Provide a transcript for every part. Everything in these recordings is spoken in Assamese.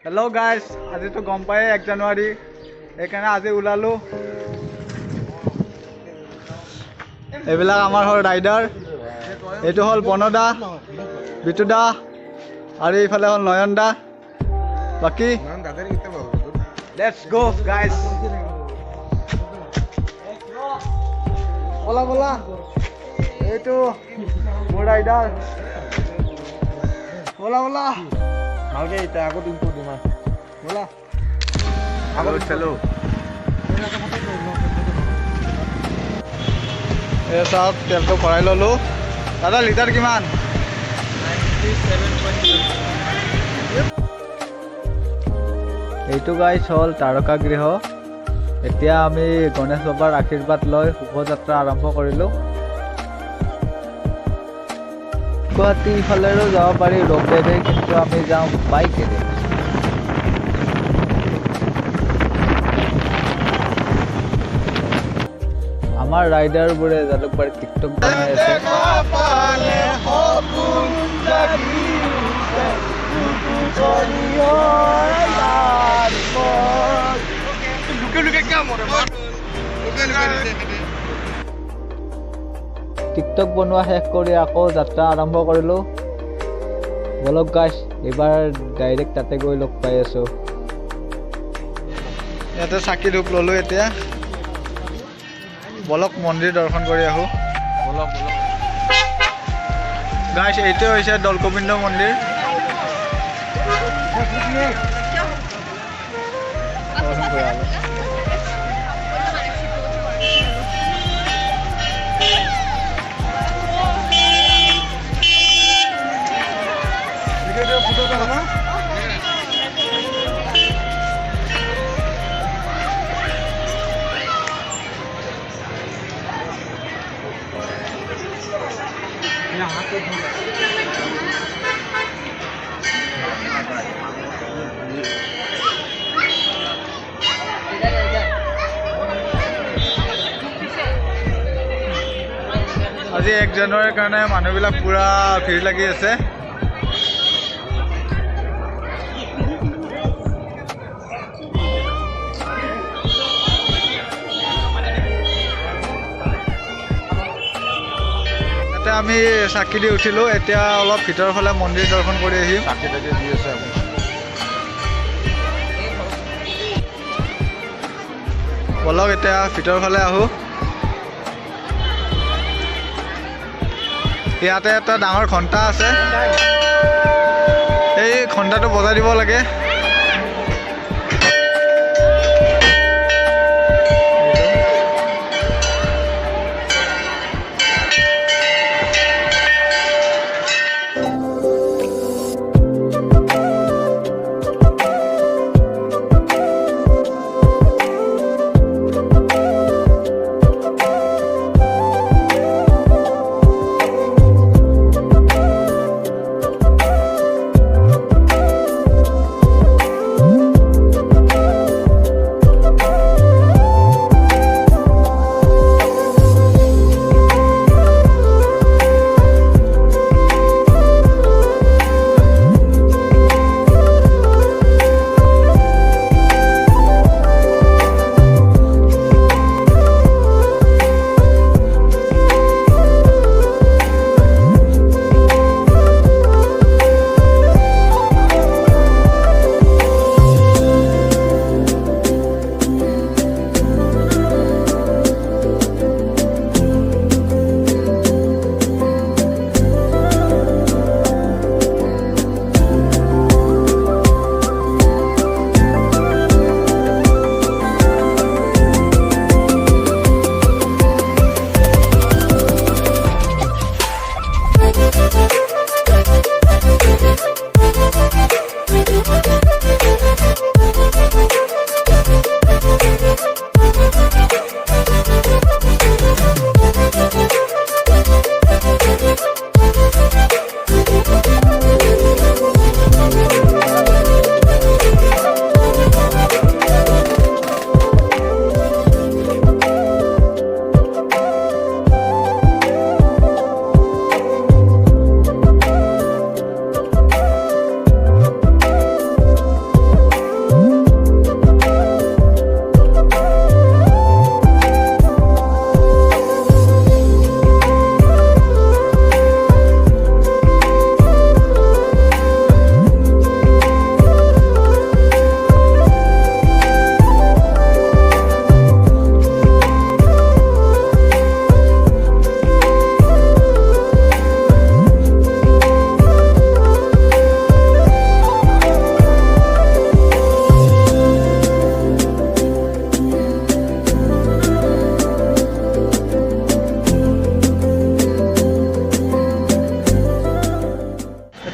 Hello guys, আজি তো গম পায় 1 জানুৱাৰী এখানে আজি উলালো এবিলাক আমাৰ হল ৰাইডাৰ এটো হল বনদা বিটুদা আৰু ইফালে হল নয়নদা বাকি লেটস গো গাইস বলা বলা এটো মোৰ রাইডার বলা বলা ভালকে এটা আগো দিনটো দিমা বলা আগো চলো এ সব তেলটো ভৰাই ললো দাদা লিটাৰ কিমান 97.2 এইটো গাইছ হল তাৰকা গৃহ এতিয়া আমি গণেশ বাবাৰ আশীৰ্বাদ লৈ শুভযাত্ৰা আৰম্ভ কৰিলো গুৱাহাটী ইফালেও যাব পাৰি ৰোপৱেৰে কিন্তু আমি যাম বাইকেৰে আমাৰ ৰাইডাৰবোৰে জালুকবাৰী টিকটক বনাই আছে টিকটক বনোৱা শেষ কৰি আকৌ যাত্ৰা আৰম্ভ কৰিলো বলক গাইস এবাৰ ডাইৰেক্ট তাতে গৈ লগ পাই আছো ইয়াতে চাকি ধূপ ললো এতিয়া বলক মন্দিৰ দৰ্শন কৰি আহো বলক বলক গাইস এইটো হৈছে গোবিন্দ মন্দিৰ দৰ্শন কৰি আহো আজি 1 জানুৱাৰীৰ কাৰণে মানুহবিলাক পুৰা ভিৰ লাগি আছে আমি চাকি দি উঠিলো এতিয়া অলপ ভিতৰ ফালে মন্দিৰ দৰ্শন কৰি আহিম চাকি দি আছে বলক এতিয়া ভিতৰ ফালে আহো ইয়াতে এটা ডাঙৰ ঘণ্টা আছে এই ঘণ্টাটো বজাই দিব লাগে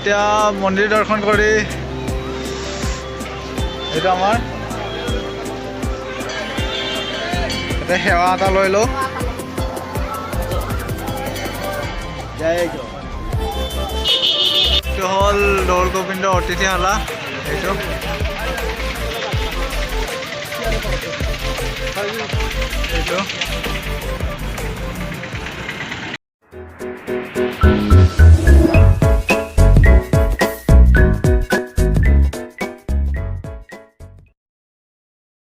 এতিয়া মন্দিৰ দৰ্শন কৰি এইটো আমাৰ এতিয়া সেৱা এটা লৈ লওঁ এইটো হ'ল দৌল গোবিন্দ অতিথিশালা এইটো